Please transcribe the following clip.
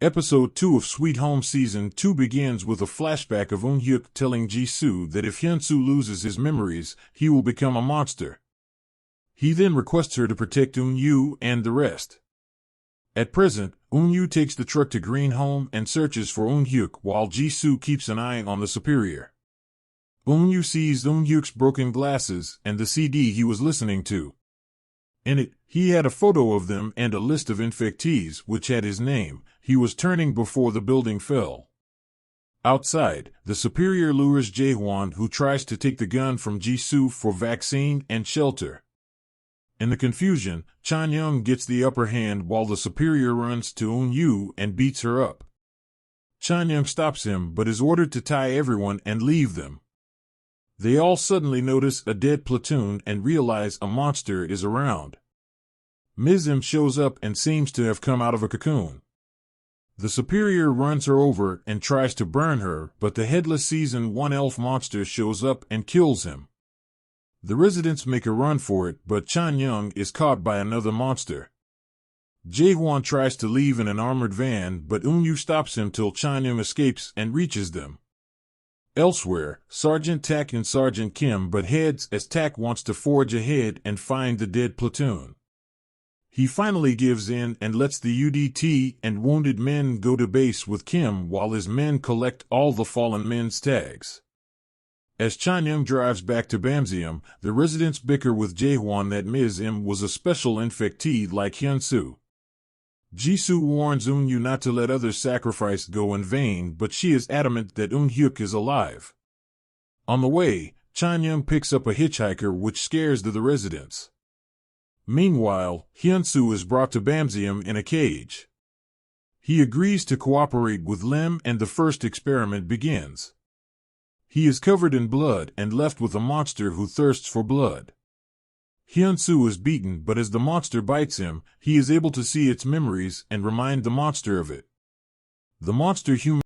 Episode 2 of Sweet Home Season 2 begins with a flashback of Eun-hyuk telling Jisoo that if Hyun-soo loses his memories, he will become a monster. He then requests her to protect Eun-yu and the rest. At present, Eun-yu takes the truck to Green Home and searches for Eun-hyuk while Jisoo keeps an eye on the superior. Eun-yu sees Eun-hyuk's broken glasses and the CD he was listening to. In it, he had a photo of them and a list of infectees which had his name. He was turning before the building fell. Outside, the superior lures Jae-hwan, who tries to take the gun from Jisoo for vaccine and shelter. In the confusion, Chan-young gets the upper hand while the superior runs to Eun-yu and beats her up. Chan-young stops him but is ordered to tie everyone and leave them. They all suddenly notice a dead platoon and realize a monster is around. Ms. M shows up and seems to have come out of a cocoon. The superior runs her over and tries to burn her, but the headless Season 1 elf monster shows up and kills him. The residents make a run for it, but Chan-young is caught by another monster. Jae-hwan tries to leave in an armored van, but Eun-yu stops him till Chan-young escapes and reaches them. Elsewhere, Sergeant Tak and Sergeant Kim butt heads as Tak wants to forge ahead and find the dead platoon. He finally gives in and lets the UDT and wounded men go to base with Kim while his men collect all the fallen men's tags. As Chan-young drives back to Bamseum, the residents bicker with Jae-hwan that Ms. M was a special infectee like Hyun-soo. Jisoo warns Eun-yu not to let others' sacrifice go in vain, but she is adamant that Eun-hyuk is alive. On the way, Chan-young picks up a hitchhiker which scares the residents. Meanwhile, Hyun-soo is brought to Bamseum in a cage. He agrees to cooperate with Lim and the first experiment begins. He is covered in blood and left with a monster who thirsts for blood. Hyun-soo is beaten, but as the monster bites him, he is able to see its memories and remind the monster of it. The monster